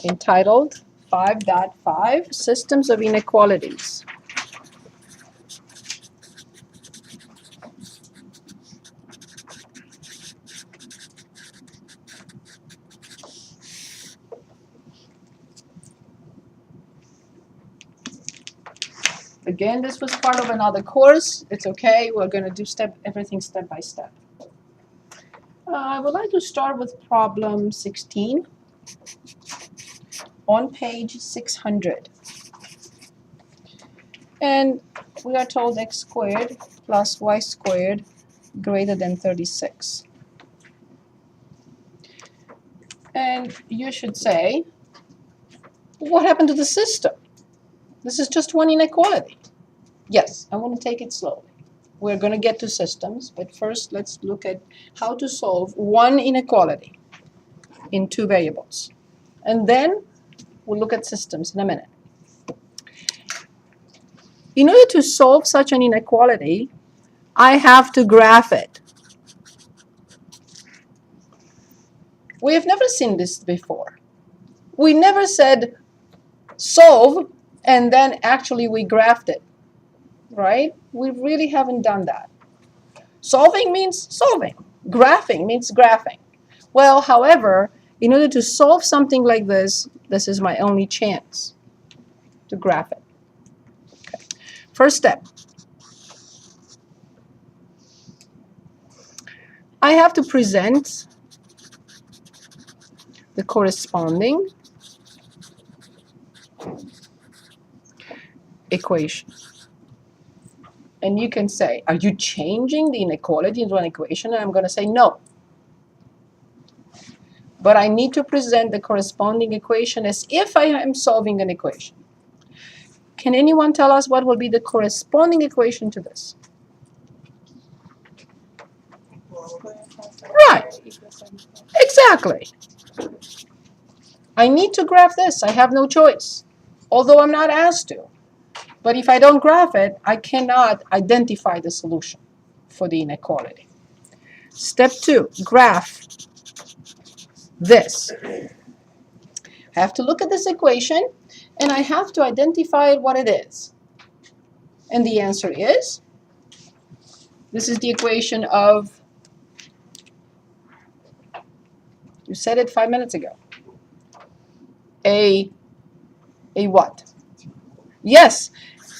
entitled 5.5 Systems of Inequalities. Again, this was part of another course. It's okay. We're going to do everything step by step. I would like to start with problem 16 on page 600. And we are told x squared plus y squared greater than 36. And you should say, what happened to the system? This is just one inequality. Yes, I want to take it slowly. We're going to get to systems, but first let's look at how to solve one inequality in two variables. And then we'll look at systems in a minute. In order to solve such an inequality, I have to graph it. We have never seen this before. We never said solve and then actually we graphed it, right? We really haven't done that. Solving means solving. Graphing means graphing. Well, however, in order to solve something like this, this is my only chance to graph it. Okay. First step. I have to present the corresponding equation. And you can say, are you changing the inequality into an equation? And I'm going to say no. But I need to present the corresponding equation as if I am solving an equation. Can anyone tell us what will be the corresponding equation to this? Right. Exactly. I need to graph this. I have no choice, although I'm not asked to. But if I don't graph it, I cannot identify the solution for the inequality. Step 2, graph this. I have to look at this equation, and I have to identify what it is. And the answer is, this is the equation of, you said it 5 minutes ago, a what? Yes,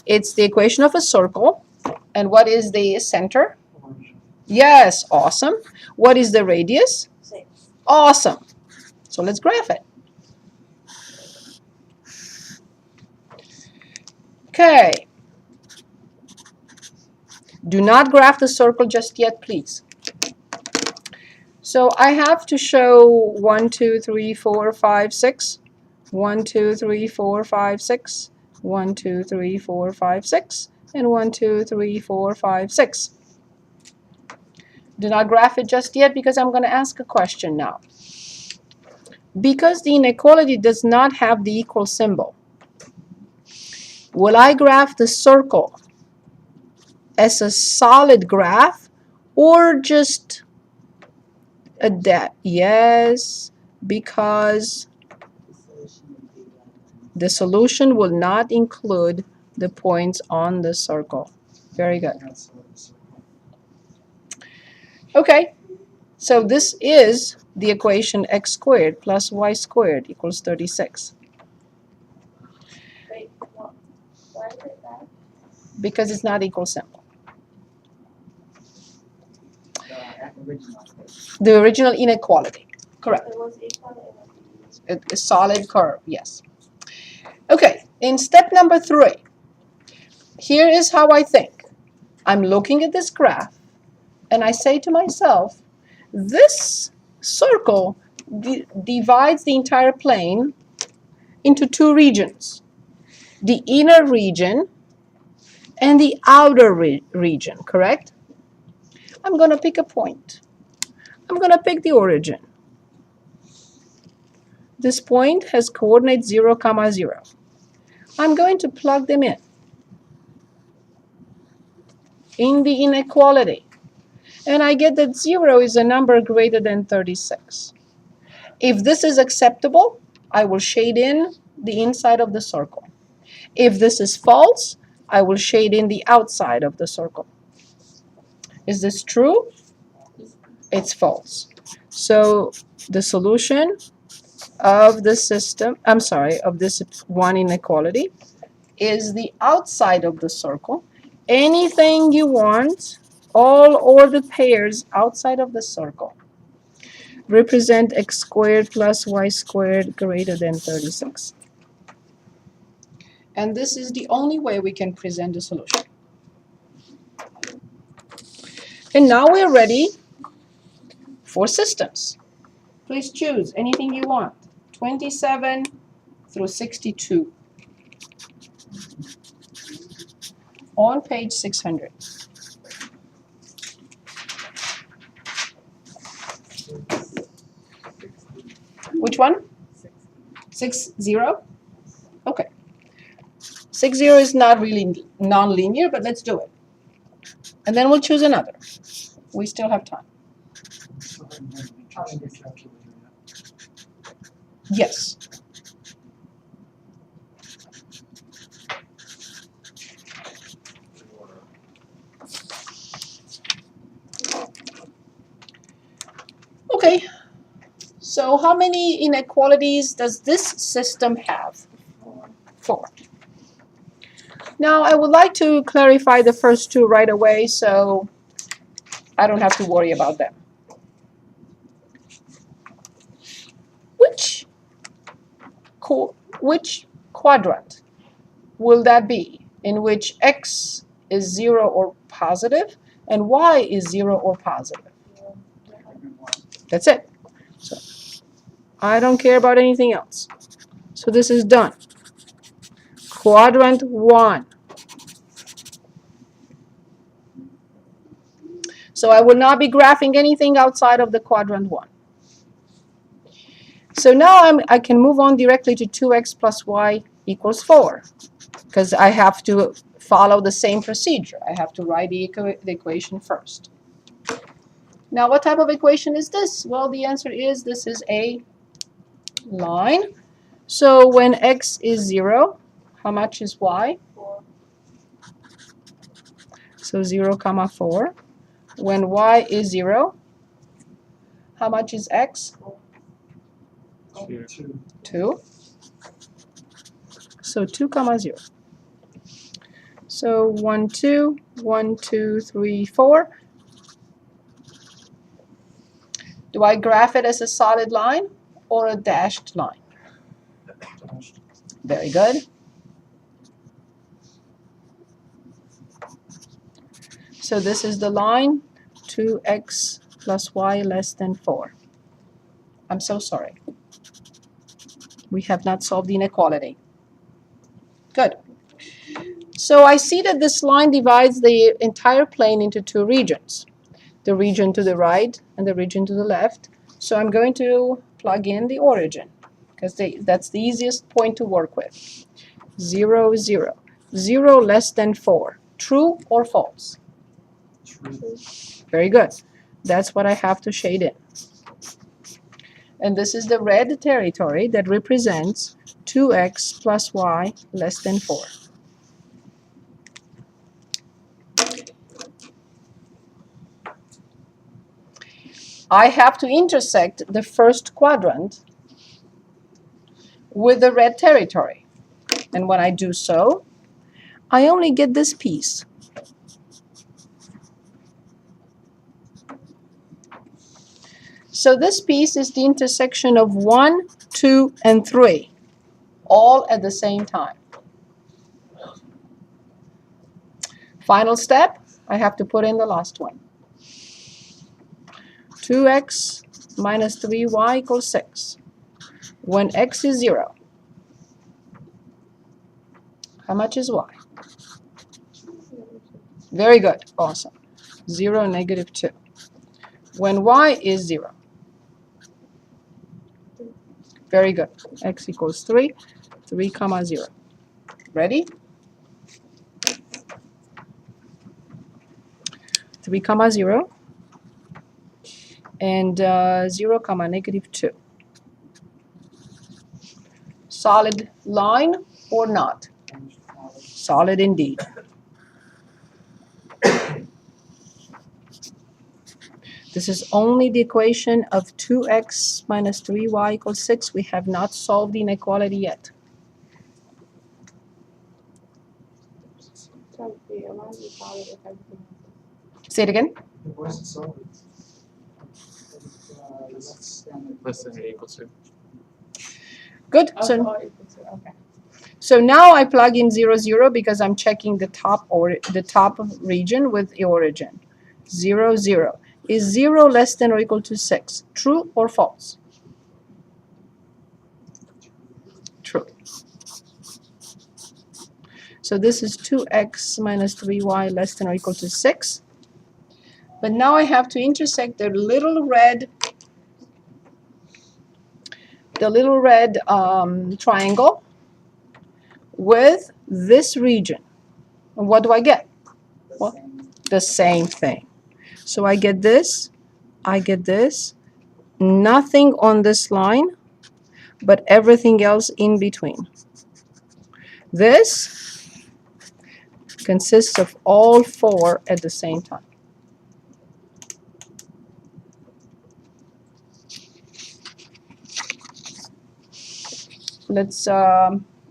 it's the equation of a circle. And what is the center? Yes, awesome. What is the radius? 6. Awesome. So let's graph it. Okay. Do not graph the circle just yet, please. So I have to show 1, 2, 3, 4, 5, 6. 1, 2, 3, 4, 5, 6. 1, 2, 3, 4, 5, 6. And 1, 2, 3, 4, 5, 6. Do not graph it just yet because I'm going to ask a question now. Because the inequality does not have the equal symbol, will I graph the circle as a solid graph or just a dot? Yes, because the solution will not include the points on the circle. Very good. Okay, so this is the equation x squared plus y squared equals 36. Wait, why is it that? Because it's not equal symbol. The original inequality. Correct. It was equal A solid curve, yes. Okay, in step number 3, here is how I think. I'm looking at this graph, and I say to myself, this circle divides the entire plane into two regions, the inner region and the outer region, correct? I'm going to pick a point. I'm going to pick the origin. This point has coordinates 0, 0. I'm going to plug them in the inequality. And I get that 0 is a number greater than 36. If this is acceptable, I will shade in the inside of the circle. If this is false, I will shade in the outside of the circle. Is this true? It's false. So the solution of the system, I'm sorry, of this one inequality is the outside of the circle. Anything you want, all or the pairs outside of the circle, represent x squared plus y squared greater than 36. And this is the only way we can present the solution. And now we're ready for systems. Please choose anything you want. 27 through 62 on page 600. Which one? 60? Okay. 60 is not really non-linear, but let's do it. And then we'll choose another. We still have time. Yes. Okay. So how many inequalities does this system have? 4. Now I would like to clarify the first two right away so I don't have to worry about them. Which quadrant will that be in which x is 0 or positive and y is 0 or positive? That's it. So I don't care about anything else. So this is done. Quadrant 1. So I will not be graphing anything outside of the quadrant 1. So now I can move on directly to 2x plus y equals 4 because I have to follow the same procedure. I have to write the equation first. Now what type of equation is this? Well, the answer is this is a line. So when x is 0, how much is y? 4. So 0, 4. When y is 0, how much is x? 2. So 2, 0. So 1, 2, 1, 2, 3, 4. Do I graph it as a solid line or a dashed line? Very good. So this is the line 2x plus y less than 4. I'm so sorry. We have not solved the inequality. Good. So I see that this line divides the entire plane into two regions. The region to the right and the region to the left. So I'm going to plug in the origin because that's the easiest point to work with. 0, 0. 0 less than 4. True or false? True. Very good. That's what I have to shade in. And this is the red territory that represents 2x plus y less than 4. I have to intersect the first quadrant with the red territory. And when I do so, I only get this piece. So this piece is the intersection of 1, 2, and 3, all at the same time. Final step, I have to put in the last one. 2x minus 3y equals 6. When x is 0, how much is y? Very good. Awesome. 0, negative 2. When y is 0. Very good. X equals 3, 3, 0. Ready? 3, 0. And 0, negative 2. Solid line or not? Solid indeed. This is only the equation of 2x minus 3y equals 6. We have not solved the inequality yet. So the line is solid if everything Say it again. It wasn't solid. Less than or equal to. Good. else. So, Oh, equal to, okay. so now I plug in 0, 0 because I'm checking the top region with the origin. 0, 0. Is 0 less than or equal to 6? True or false? True. So this is 2x minus 3y less than or equal to 6. But now I have to intersect the little red triangle with this region. And what do I get? Well, the same thing. So I get this, nothing on this line, but everything else in between. This consists of all 4 at the same time. Let's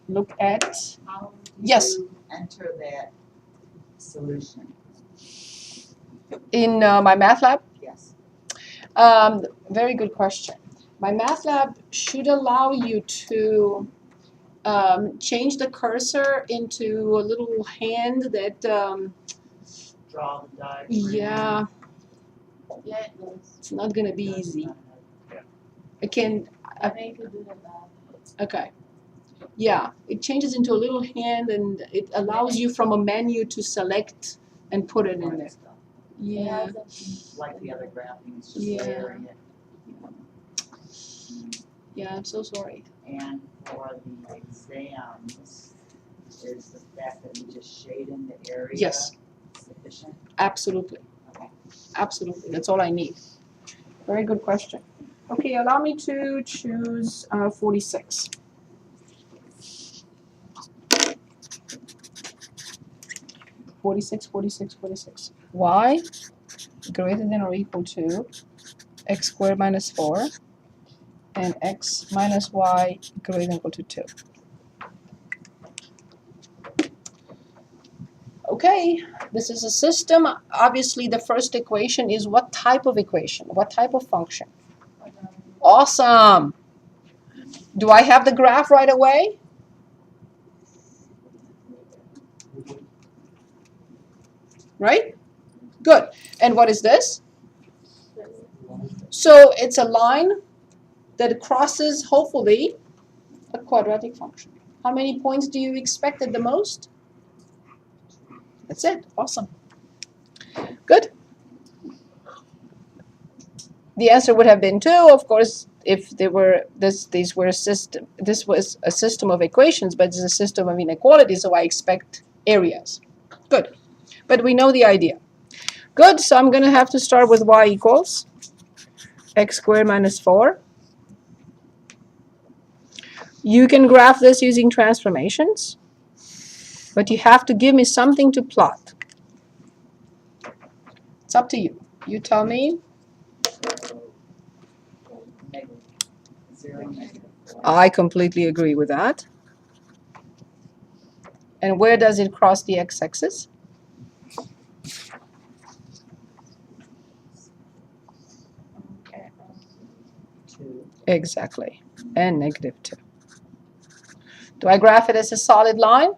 look at, How do yes, you enter that solution? in my math lab. Yes. Very good question. My math lab should allow you to change the cursor into a little hand that, Draw the diagram. yeah, Yeah, it does. it's not going to be easy. I can, I think you do that. okay. Yeah, it changes into a little hand and it allows you from a menu to select and put it in there. Yeah. Like the other graphing, it's just Yeah. layering it. Yeah, I'm so sorry. And for the exams, is the fact that we just shade in the area Yes. sufficient? Absolutely. Okay. Absolutely. That's all I need. Very good question. Okay, allow me to choose 46. Y greater than or equal to x squared minus 4 and x minus y greater than or equal to 2. Okay, this is a system. Obviously, the first equation is what type of equation? What type of function? Awesome. Do I have the graph right away? Right? Good. And what is this? So it's a line that crosses, hopefully, a quadratic function. How many points do you expect at the most? That's it. Awesome. Good. The answer would have been 2, of course, if they were this was a system of equations, but it's a system of inequalities, so I expect areas. Good. But we know the idea. Good, so I'm going to have to start with y equals x squared minus 4. You can graph this using transformations, but you have to give me something to plot. It's up to you. You tell me. Negative. 0, negative. I completely agree with that. And where does it cross the x-axis? Okay. 2. Exactly. And negative 2. Do I graph it as a solid line?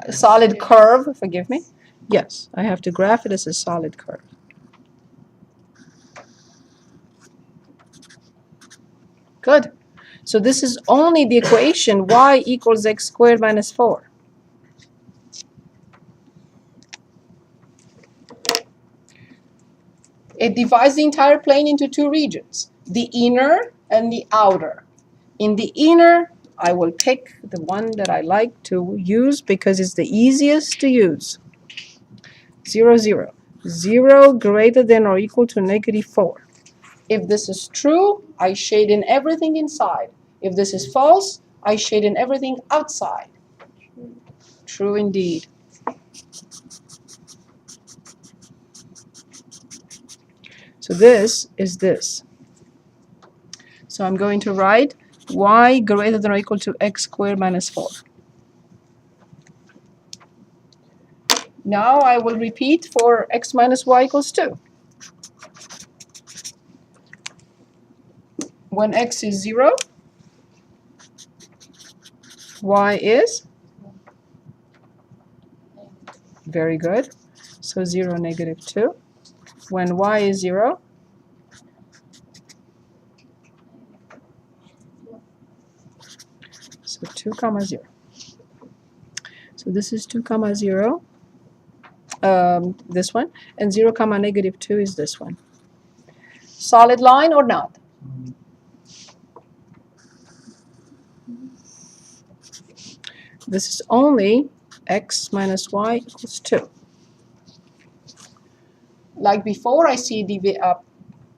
A solid curve, forgive me. Yes, I have to graph it as a solid curve. Good. So this is only the equation y equals x squared minus 4. It divides the entire plane into 2 regions, the inner and the outer. In the inner, I will pick the one that I like to use because it's the easiest to use. 0, 0. 0 greater than or equal to negative 4. If this is true, I shade in everything inside. If this is false, I shade in everything outside. True indeed. So this is this. So I'm going to write y greater than or equal to x squared minus 4. Now I will repeat for x minus y equals 2. When x is 0, y is? Very good. So 0, negative 2. When y is 0, so 2 comma 0. So this is 2 comma 0, this one, and 0 comma negative 2 is this one. Solid line or not? This is only x minus y equals 2. Like before, I see the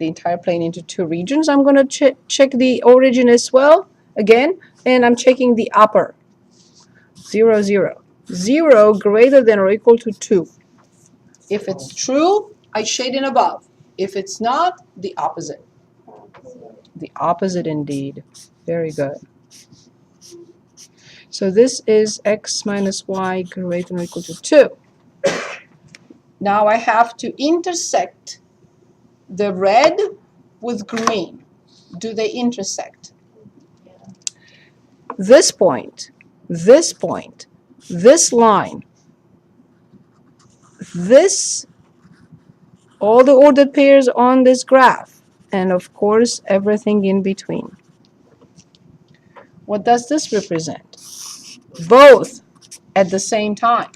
entire plane into 2 regions. I'm going to check the origin as well again, and I'm checking the upper. 0, 0. 0 greater than or equal to 2. If it's true, I shade in above. If it's not, the opposite. The opposite indeed. Very good. So this is x minus y greater than or equal to 2. Now I have to intersect the red with green. Do they intersect? This point, this point, this line, this, all the ordered pairs on this graph, and of course everything in between. What does this represent? Both at the same time.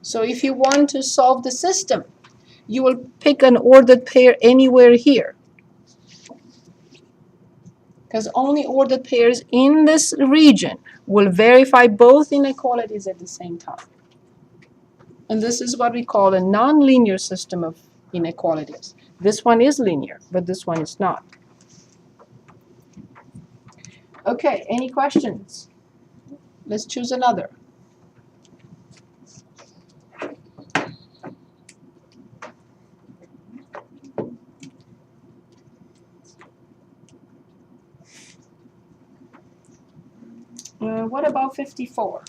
So if you want to solve the system, you will pick an ordered pair anywhere here, because only ordered pairs in this region will verify both inequalities at the same time. And this is what we call a nonlinear system of inequalities. This one is linear, but this one is not. Okay, any questions? Let's choose another. What about 54?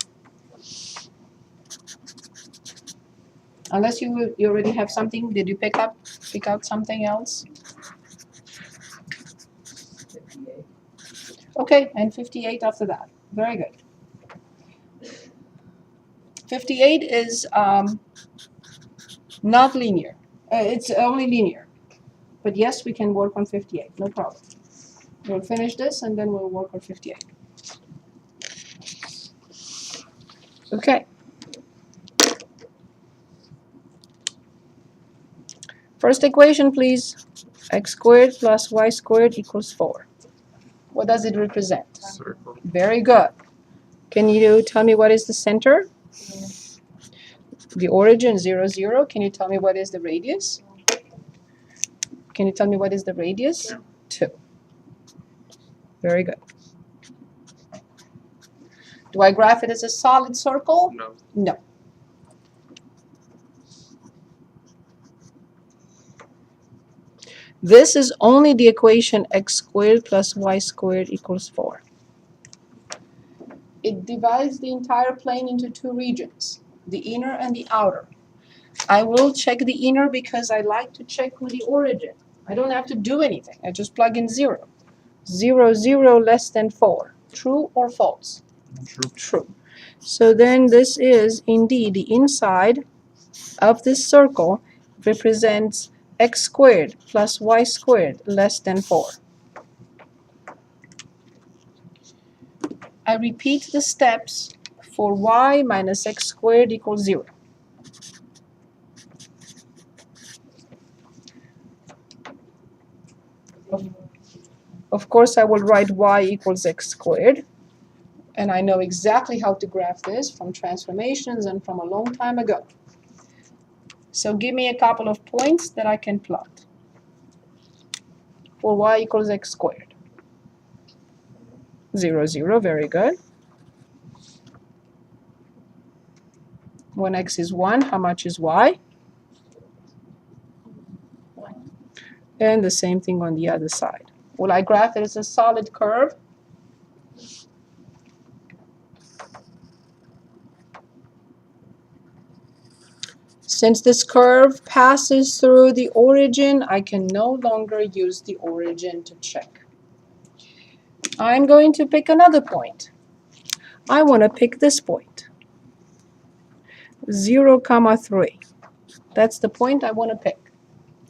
Unless you already have something, did you pick out something else? 58. Okay, and 58 after that. Very good. 58 is not linear. It's only linear. But yes, we can work on 58, no problem. We'll finish this and then we'll work on 58. Okay. First equation, please. X squared plus y squared equals 4. What does it represent? Circle. Very good. Can you tell me what is the center? The origin, 0, 0. Can you tell me what is the radius? Can you tell me what is the radius? 2. Very good. Do I graph it as a solid circle? No. No. This is only the equation x squared plus y squared equals 4. It divides the entire plane into 2 regions, the inner and the outer. I will check the inner because I like to check with the origin. I don't have to do anything. I just plug in 0. 0, 0 less than 4. True or false? True. True. So then this is indeed the inside of this circle represents x squared plus y squared less than 4. I repeat the steps for y minus x squared equals 0. Of course, I will write y equals x squared. And I know exactly how to graph this from transformations and from a long time ago. So give me a couple of points that I can plot for y equals x squared. 0, 0, very good. When x is 1, how much is y? One. And the same thing on the other side. Will I graph it as a solid curve? Since this curve passes through the origin, I can no longer use the origin to check. I'm going to pick another point. I want to pick this point. 0, 3. That's the point I want to pick.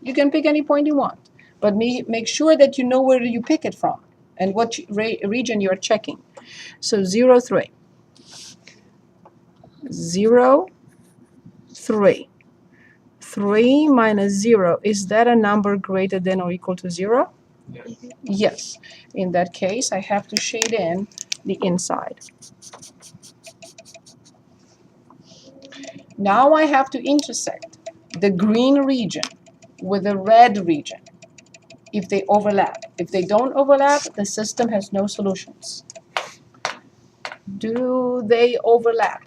You can pick any point you want, but make sure that you know where you pick it from and what region you're checking. So 0, 3. 0, 3. 3 minus 0, is that a number greater than or equal to 0? Yes. Yes. In that case, I have to shade in the inside. Now I have to intersect the green region with the red region if they overlap. If they don't overlap, the system has no solutions. Do they overlap?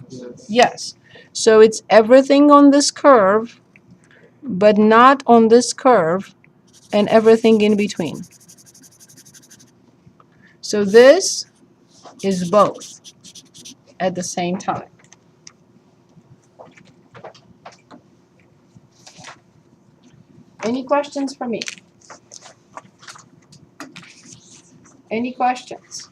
Yes. Yes. So it's everything on this curve, but not on this curve, and everything in between. So this is both at the same time. Any questions for me? Any questions?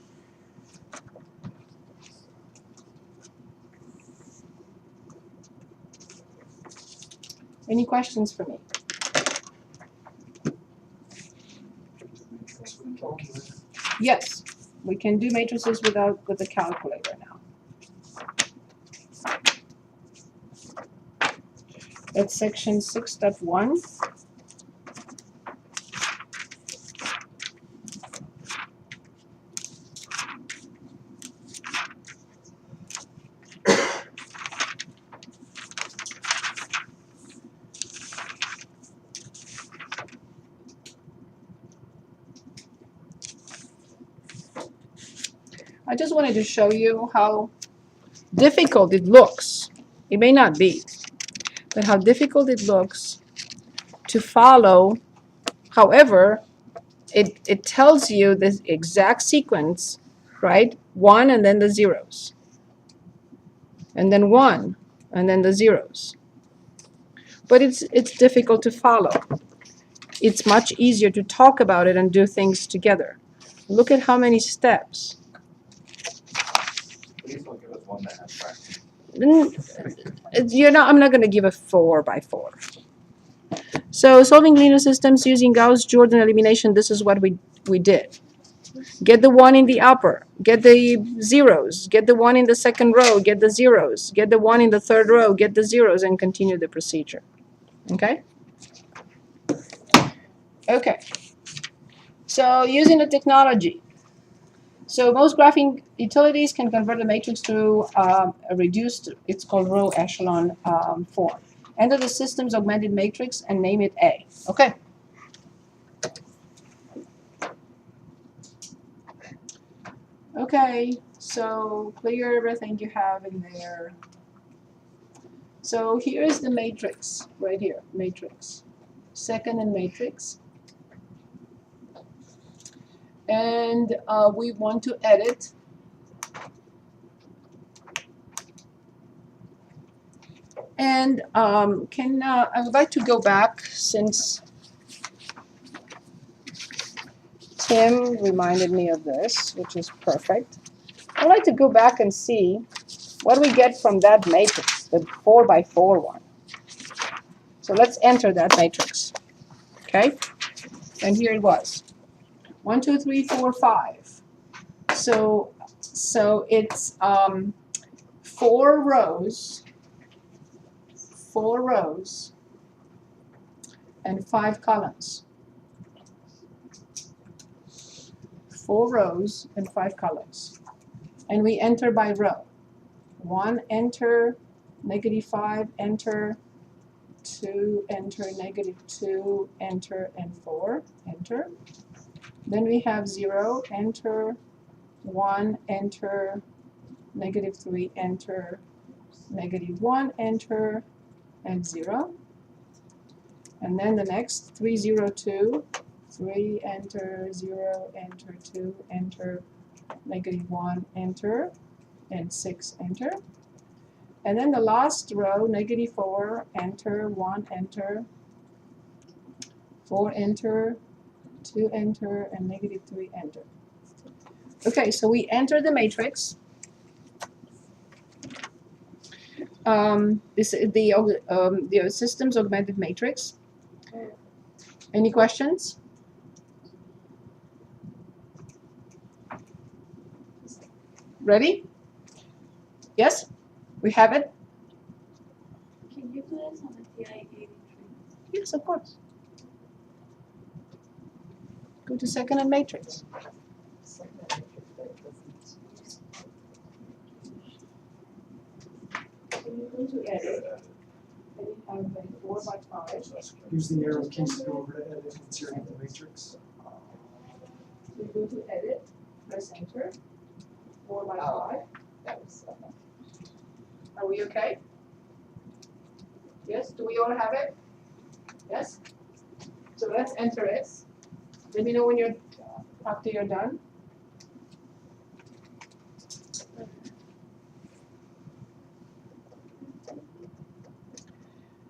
Any questions for me? Yes, we can do matrices with the calculator now. That's section 6.1. I just wanted to show you how difficult it looks. It may not be, but how difficult it looks to follow. However, it tells you the exact sequence, right? 1 and then the zeros. And then 1 and then the zeros. But it's difficult to follow. It's much easier to talk about it and do things together. Look at how many steps. Please don't give us one that has fractions. I'm not going to give a 4 by 4. So solving linear systems using Gauss-Jordan elimination, this is what we did. Get the 1 in the upper, get the zeros, get the 1 in the second row, get the zeros, get the 1 in the third row, get the zeros, and continue the procedure. Okay? Okay. So using the technology. So most graphing utilities can convert the matrix to a reduced, it's called row echelon form. Enter the system's augmented matrix and name it A. Okay. Okay, so clear everything you have in there. So here's the matrix, right here, matrix. Second in matrix. And we want to edit. And I would like to go back since Tim reminded me of this, which is perfect. I'd like to go back and see what we get from that matrix, the 4 by 4 one. So let's enter that matrix. Okay? And here it was. 1, 2, 3, 4, 5. So it's 4 rows, and 5 columns. 4 rows and 5 columns. And we enter by row. 1, enter, -5, enter, 2, enter, -2, enter, and 4, enter. Then we have 0, enter, 1, enter, -3, enter, -1, enter, and 0. And then the next 3, 0, 2, 3, enter, 0, enter, 2, enter, -1, enter, and 6, enter. And then the last row, -4, enter, 1, enter, 4, enter, 2, enter, and -3, enter. Okay, so we enter the matrix. This is the systems augmented matrix. Any questions? Ready? Yes? We have it? Can you put us on the TI-83? Yes, of course. Go to second and matrix. Can you go to edit? And you have a 4 by 5. Use the arrow keys to go over to edit once you're in the matrix. So you go to edit, press enter, 4 by 5. Are we okay? Yes, do we all have it? Yes? So let's enter it. Let me know when you're, after you're done.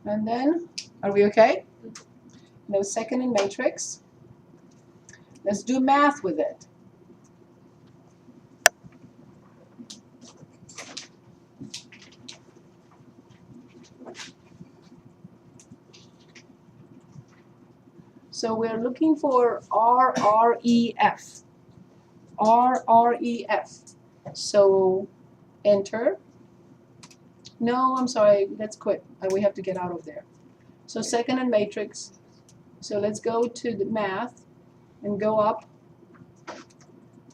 And then, are we okay? Now second in matrix. Let's do math with it. So we're looking for RREF. RREF. So enter. No, I'm sorry, let's quit. We have to get out of there. So second in matrix. So let's go to the math and go up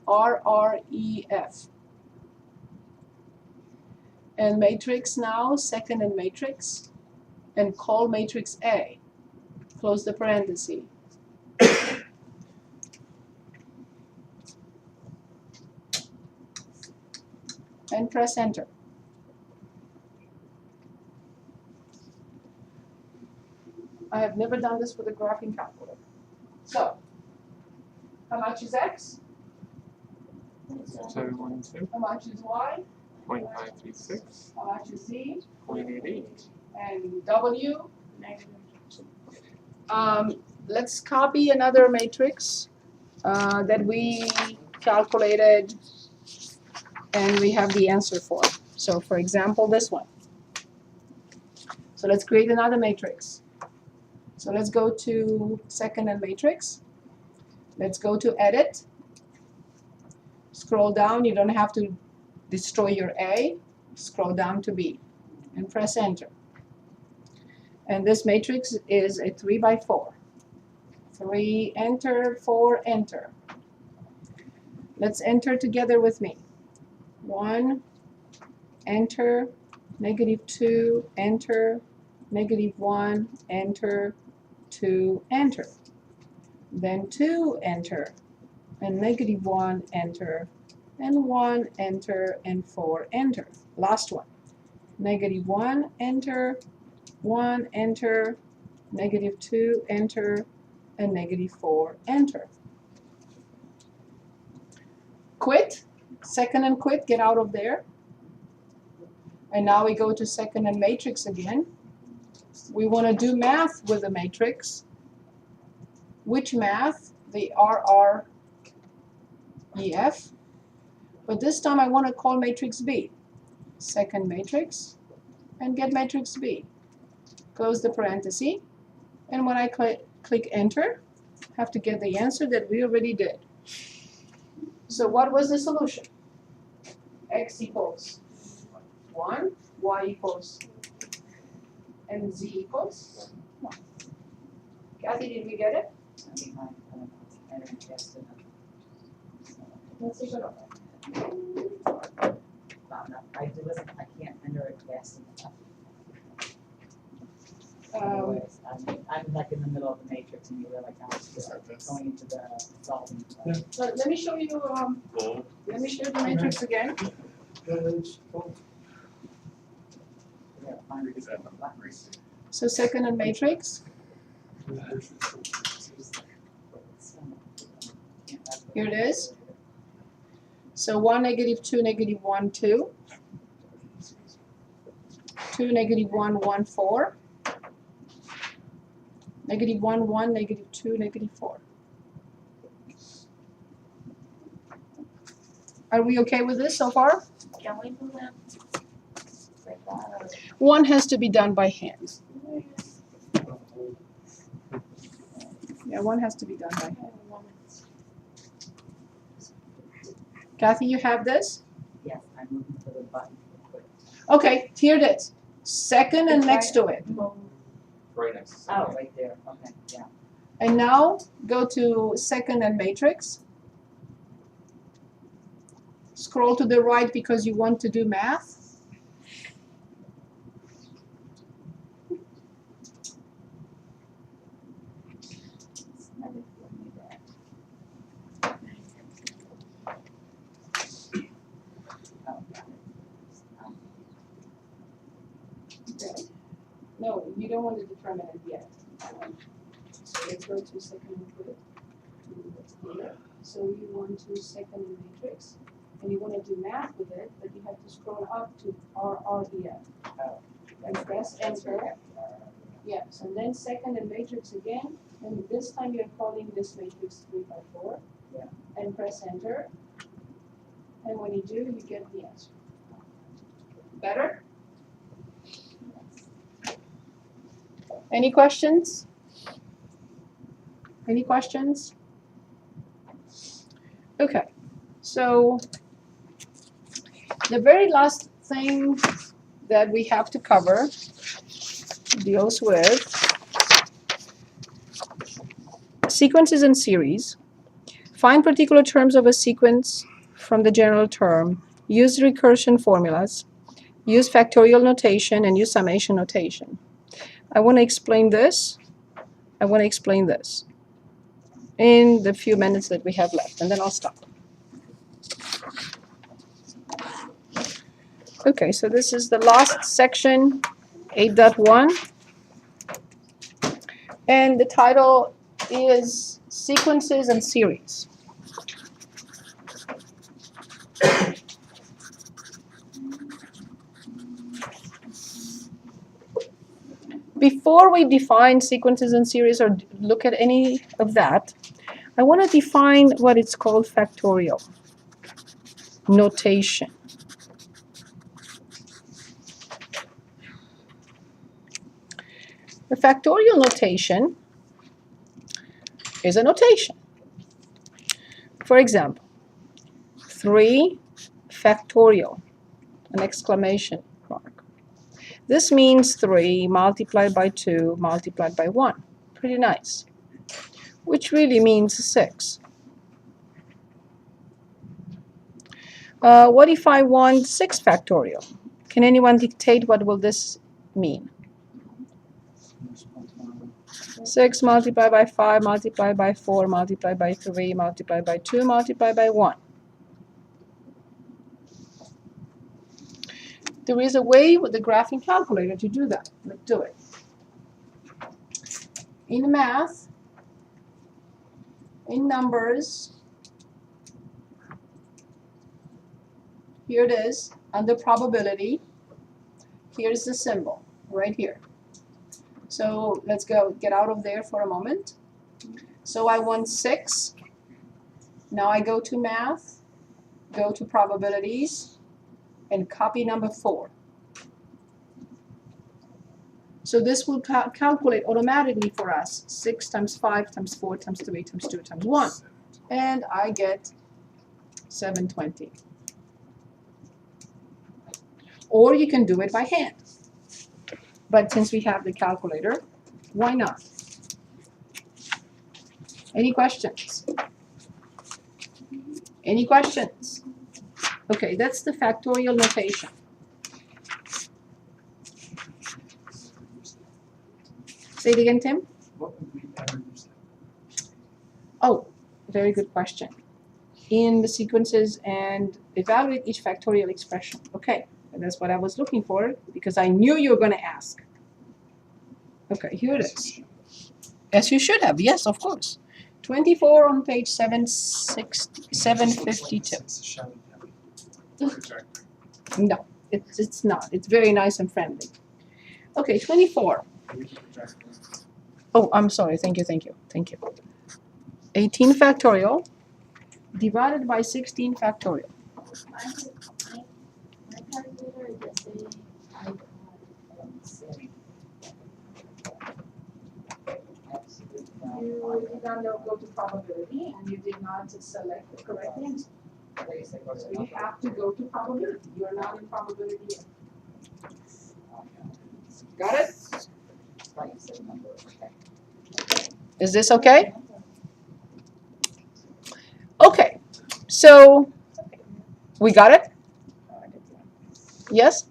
RREF. And matrix now, second in matrix, and call matrix A. Close the parenthesis. And press enter. I have never done this with a graphing calculator. So, how much is X? 712, How much is Y? 0.536, How much is Z? 0.88. And W? Let's copy another matrix that we calculated and we have the answer for. So for example, this one. So let's create another matrix. So let's go to second and matrix. Let's go to edit. Scroll down, you don't have to destroy your A. Scroll down to B and press enter. And this matrix is a 3 by 4. 3, enter, 4, enter. Let's enter together with me. 1, enter, -2, enter, -1, enter, 2, enter. Then 2, enter, and -1, enter, and 1, enter, and 4, enter. Last one. -1, enter, 1, enter, -2, enter, and -4, enter. Quit, second and quit, get out of there. And now we go to second and matrix again. We want to do math with the matrix. Which math? The RREF. But this time I want to call matrix B. Second matrix, and get matrix B. Close the parenthesis, and when I click enter, I have to get the answer that we already did. So what was the solution? X equals 1, Y equals, and Z equals 1. Kathy, did we get it? Let's take a look. I can't enter it fast enough. Um, I'm like in the middle of the matrix and you realize how it's going into the solving. Let me show you Let me show the matrix again. It's, well, Yeah, fine. Is that the matrix? So second and matrix. Here it is. So 1, negative 2, negative 1, 2. 2, negative 1, 1, 4. Negative 1, 1, negative 2, negative 4. Are we okay with this so far? Can we do that like that? One has to be done by hand. Yeah, one has to be done by hand. Kathy, you have this? Yes, I'm looking for the button. Quick. Okay, here it is. Second and It's next to it. Right next to Oh, something. right there, okay, yeah. And now go to second and matrix. Scroll to the right because you want to do math. It's never give me that. Oh, got it. Okay. No, you don't want to determine it yet. So let's go to second and third. Here. So you want to second and matrix, and you want to do math with it, but you have to scroll up to RREF. Oh. And press enter. Yes, and then second and matrix again, and this time you're calling this matrix 3 by 4. Yeah. And press enter. And when you do, you get the answer. Better? Any questions? Any questions? Okay, so the very last thing that we have to cover deals with sequences and series. Find particular terms of a sequence from the general term. Use recursion formulas. Use factorial notation and use summation notation. I want to explain this. I want to explain this in the few minutes that we have left, and then I'll stop. Okay, so this is the last section, 8.1. And the title is Sequences and Series. Before we define sequences and series or look at any of that, I want to define what it's called factorial notation. The factorial notation is a notation. For example, 3 factorial, an exclamation mark. This means 3 multiplied by 2 multiplied by 1. Pretty nice. Which really means 6. What if I want 6 factorial? Can anyone dictate what will this mean? 6 multiplied by 5 multiplied by 4 multiplied by 3 multiplied by 2 multiplied by 1. There is a way with the graphing calculator to do that. Let's do it. In math, in numbers, here it is, under probability. Here's the symbol, right here. So let's get out of there for a moment. So I want 6. Now I go to math, go to probabilities, and copy number 4. So this will calculate automatically for us 6 times 5 times 4 times 3 times 2 times 1. And I get 720. Or you can do it by hand. But since we have the calculator, why not? Any questions? Any questions? Okay, that's the factorial notation. Say it again, Tim. What would we ever use that? Oh, very good question. in the sequences and evaluate each factorial expression. Okay, and that's what I was looking for because I knew you were going to ask. Okay, here it is. As you should have, yes, of course. 24 on page 752. No, it's not. It's very nice and friendly. Okay, 24. Oh, I'm sorry. Thank you. 18 factorial divided by 16 factorial. My calculator is just saying I You did not go to probability and you did not select the correct answer. So you have to go to probability. You're not in probability yet. Got it? Is this okay? Okay, so we got it? Yes?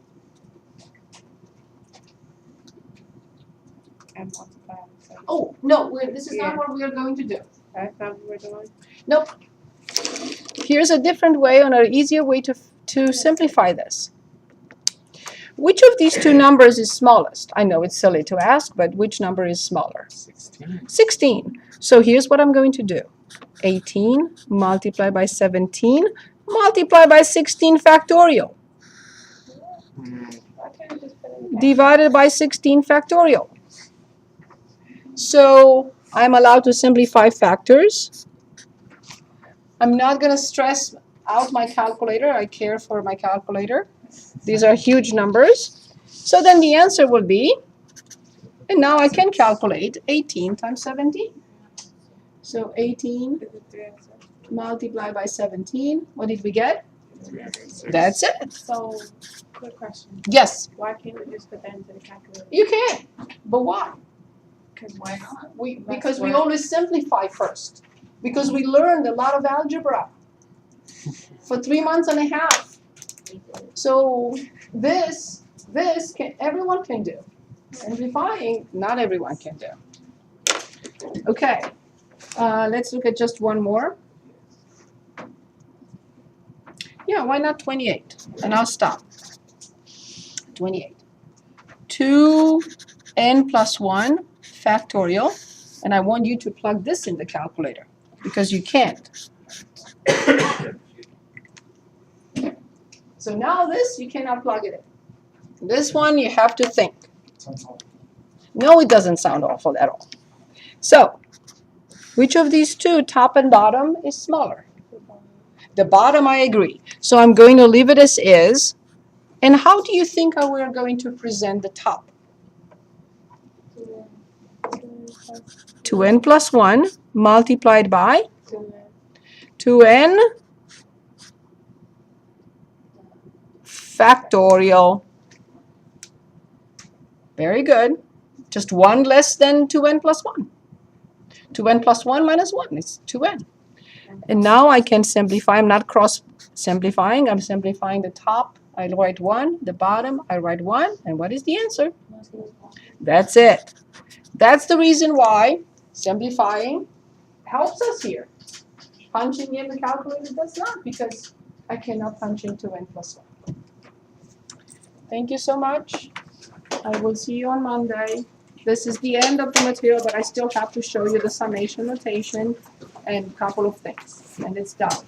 And multiply. So Oh, no, this is not what we are going to do. that's not what we're doing. Nope. Here's a different way, or an easier way to simplify this. Which of these two numbers is smallest? I know it's silly to ask, but which number is smaller? 16. 16. So here's what I'm going to do. 18 multiplied by 17 multiplied by 16 factorial Why can't we just put it in divided by 16 factorial. So I'm allowed to simplify factors. I'm not going to stress out my calculator. I care for my calculator. These are huge numbers. So then the answer will be, and now I can calculate 18 times 17. So 18 Is it 3 and 6? multiplied by 17. What did we get? That's it. So, quick question. Yes, Why can't we just put that into the calculator? you can. But why? Because why not? Because we always simplify first. Because we learned a lot of algebra for 3 months and a half. So this everyone can do. Simplifying, not everyone can do. Okay, let's look at just one more. Yeah, why not 28? And I'll stop. 28. 2n plus 1 factorial. And I want you to plug this in the calculator because you can't. So now this, you cannot plug it in. This one, you have to think. Sounds awful. No, it doesn't sound awful at all. So, which of these two, top and bottom, is smaller? The bottom, I agree. So I'm going to leave it as is. And how do you think we are going to present the top? 2n plus 1 multiplied by 2n factorial. Very good. Just 1 less than 2n plus 1. 2n plus 1 minus 1 is 2n. And now I can simplify. I'm not cross simplifying. I'm simplifying the top. I write 1. The bottom, I write 1. And what is the answer? That's it. That's the reason why simplifying helps us here. Punching in the calculator does not, because I cannot punch in 2n plus 1. Thank you so much. I will see you on Monday. This is the end of the material, but I still have to show you the summation notation and a couple of things, and it's done.